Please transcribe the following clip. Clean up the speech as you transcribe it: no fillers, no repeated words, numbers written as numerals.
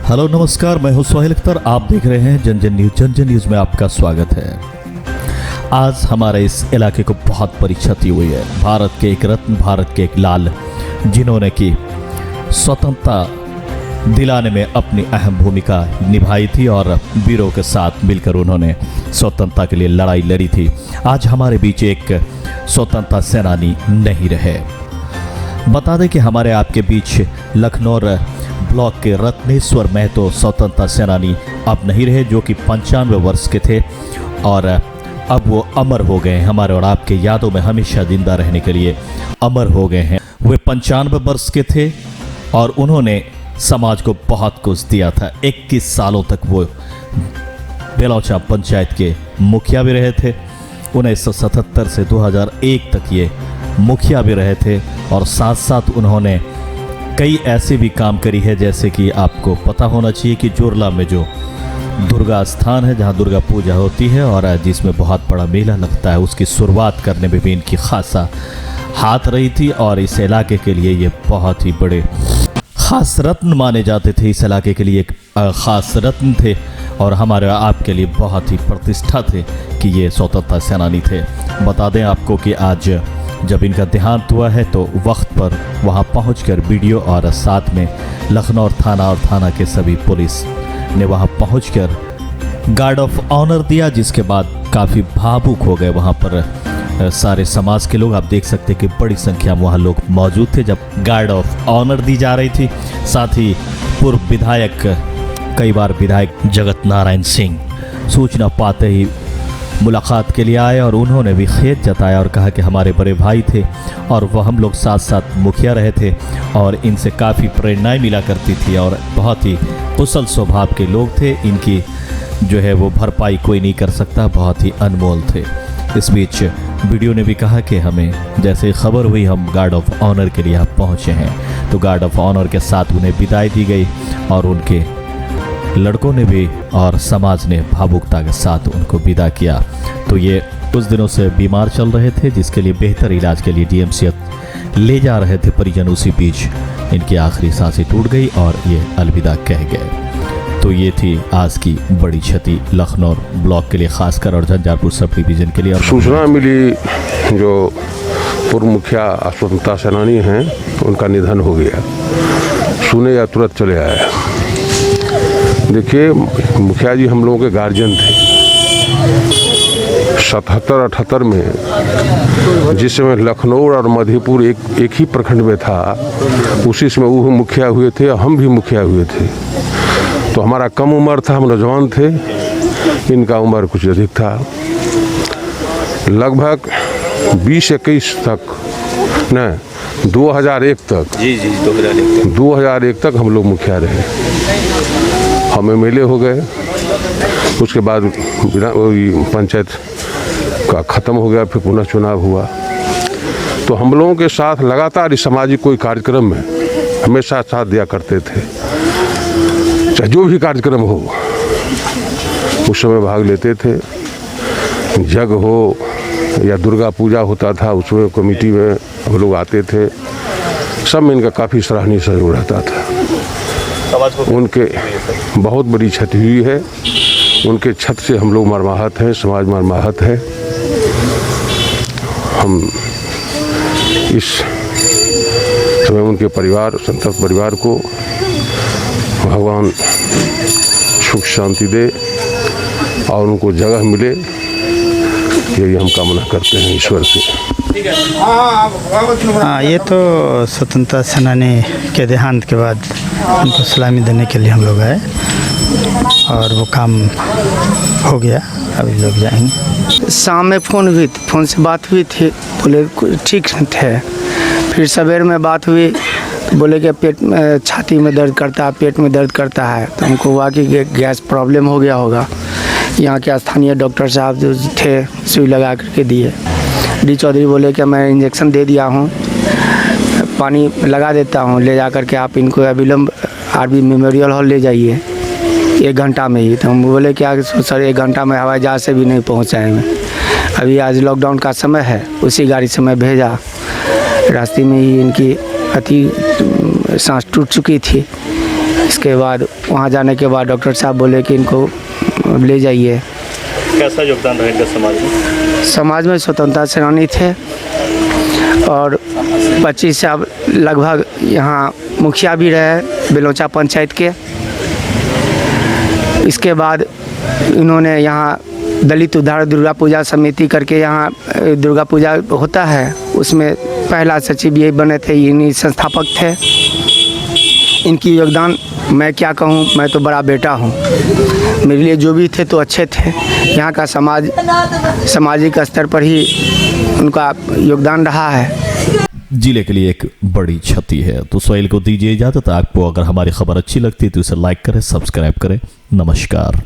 Hello नमस्कार, मैं हूं सोहेल अख्तर। आप देख रहे हैं जन जन न्यूज। जन जन न्यूज में आपका स्वागत है। आज हमारे इस इलाके को बहुत बड़ी क्षति हुई है। भारत के एक रत्न, भारत के एक लाल, जिन्होंने की स्वतंत्रता दिलाने में अपनी अहम भूमिका निभाई थी और वीरों के साथ मिलकर उन्होंने स्वतंत्रता के लिए लड़ाई लड़ी थी। आज हमारे बीच एक स्वतंत्रता सेनानी नहीं रहे। बता दें कि हमारे आपके बीच लखनऊ ब्लॉक के रत्नेश्वर महतो स्वतंत्रता सेनानी अब नहीं रहे, जो कि 95 वर्ष के थे और अब वो अमर हो गए। हमारे और आपके यादों में हमेशा जिंदा रहने के लिए अमर हो गए हैं। वे 95 वर्ष के थे और उन्होंने समाज को बहुत कुछ दिया था। 21 सालों तक वो बेलौचा पंचायत के मुखिया भी रहे थे। 1977 से 2001 तक ये मुखिया भी रहे थे और साथ साथ उन्होंने कई ऐसे भी काम करी है, जैसे कि आपको पता होना चाहिए कि जोरला में जो दुर्गा स्थान है, जहां दुर्गा पूजा होती है और जिसमें बहुत बड़ा मेला लगता है, उसकी शुरुआत करने में भी इनकी खासा हाथ रही थी और इस इलाके के लिए ये बहुत ही बड़े खास रत्न माने जाते थे। इस इलाके के लिए एक खास रत्न थे और हमारे आपके लिए बहुत ही प्रतिष्ठा थे कि ये स्वतंत्रता सेनानी थे। बता दें आपको कि आज जब इनका देहांत हुआ है तो वक्त पर वहां पहुंचकर वीडियो और साथ में लखनऊ थाना और थाना के सभी पुलिस ने वहां पहुंचकर गार्ड ऑफ ऑनर दिया, जिसके बाद काफ़ी भावुक हो गए वहां पर सारे समाज के लोग। आप देख सकते कि बड़ी संख्या में वहाँ लोग मौजूद थे जब गार्ड ऑफ ऑनर दी जा रही थी। साथ ही पूर्व विधायक, कई बार विधायक जगत नारायण सिंह सूचना पाते ही मुलाकात के लिए आए और उन्होंने भी खेद जताया और कहा कि हमारे बड़े भाई थे और वह हम लोग साथ साथ मुखिया रहे थे और इनसे काफ़ी प्रेरणाएं मिला करती थी और बहुत ही कुशल स्वभाव के लोग थे। इनकी जो है वो भरपाई कोई नहीं कर सकता, बहुत ही अनमोल थे। इस बीच वीडियो ने भी कहा कि हमें जैसे खबर हुई हम गार्ड ऑफ ऑनर के लिए आप पहुँचे हैं, तो गार्ड ऑफ ऑनर के साथ उन्हें विदाई दी गई और उनके लड़कों ने भी और समाज ने भावुकता के साथ उनको विदा किया। तो ये कुछ दिनों से बीमार चल रहे थे, जिसके लिए बेहतर इलाज के लिए डीएमसीएच ले जा रहे थे परिजन। उसी बीच इनकी आखिरी सांसें टूट गई और ये अलविदा कह गए। तो ये थी आज की बड़ी क्षति लखनऊ ब्लॉक के लिए खासकर और झंझारपुर सब डिवीजन के लिए। और सूचना मिली जो पूर्व मुखिया स्वतंत्रता सेनानी हैं उनका निधन हो गया। सुने या तुरंत चले आए। देखिए, मुखिया जी हम लोगों के गार्जियन थे। 77-78 में जिस समय लखनऊ और मधेपुर एक ही प्रखंड में था, उसी समय वो मुखिया हुए थे और हम भी मुखिया हुए थे। तो हमारा कम उम्र था, हम नौजवान थे, इनका उम्र कुछ अधिक था। लगभग 2021 तक न 2001 तक 2001 तक हम लोग मुखिया रहे। हम एमएलए हो गए। उसके बाद पंचायत का ख़त्म हो गया, फिर पुनः चुनाव हुआ। तो हम लोगों के साथ लगातार इस सामाजिक कोई कार्यक्रम में हमेशा साथ दिया करते थे। चाहे जो भी कार्यक्रम हो उस समय भाग लेते थे। जग हो या दुर्गा पूजा होता था, उसमें कमेटी में हम लोग आते थे। सब में इनका काफ़ी सराहनीय सहयोग रहता था। उनके बहुत बड़ी क्षति हुई है। उनके छत से हम लोग मरमाहत हैं, समाज मरमाहत है। हम इस समय उनके परिवार, संतप्त परिवार को भगवान सुख शांति दे और उनको जगह मिले, यही हम कामना करते हैं ईश्वर से। हाँ, ये तो स्वतंत्रता सेनानी के देहांत के बाद उनको सलामी देने के लिए हम लोग आए और वो काम हो गया। अभी लोग जाएंगे। शाम में फ़ोन से बात हुई थी, बोले ठीक थे। फिर सवेर में बात हुई तो बोले कि पेट में, छाती में दर्द करता है, पेट में दर्द करता है। तो हमको हुआ कि गैस प्रॉब्लम हो गया होगा। यहाँ के स्थानीय डॉक्टर साहब जो थे सुई लगा करके दिए। डी चौधरी बोले कि मैं इंजेक्शन दे दिया हूँ, पानी लगा देता हूँ, ले जा कर के आप इनको अविलंब आरबी मेमोरियल हॉल ले जाइए 1 घंटा में ही। तो हम बोले कि आगे सर 1 घंटा में हवाई जहाज़ से भी नहीं पहुँचाएँगे। अभी आज लॉकडाउन का समय है, उसी गाड़ी से मैं भेजा। रास्ते में ही इनकी अति सांस टूट चुकी थी। इसके बाद वहाँ जाने के बाद डॉक्टर साहब बोले कि इनको ले जाइए। कैसा योगदान रहा इनका समाज में? समाज में स्वतंत्रता सेनानी थे और 25 साल लगभग यहाँ मुखिया भी रहे बेलोचा पंचायत के। इसके बाद इन्होंने यहाँ दलित उद्धार दुर्गा पूजा समिति करके यहाँ दुर्गा पूजा होता है, उसमें पहला सचिव ये बने थे, इन्हीं संस्थापक थे। इनकी योगदान मैं क्या कहूँ, मैं तो बड़ा बेटा हूँ, मेरे लिए जो भी थे तो अच्छे थे। यहाँ का सामाजिक स्तर पर ही उनका योगदान रहा है। जिले के लिए एक बड़ी क्षति है। तो सोहेल को दीजिए इजाजत। आपको अगर हमारी खबर अच्छी लगती है तो इसे लाइक करें, सब्सक्राइब करें। नमस्कार।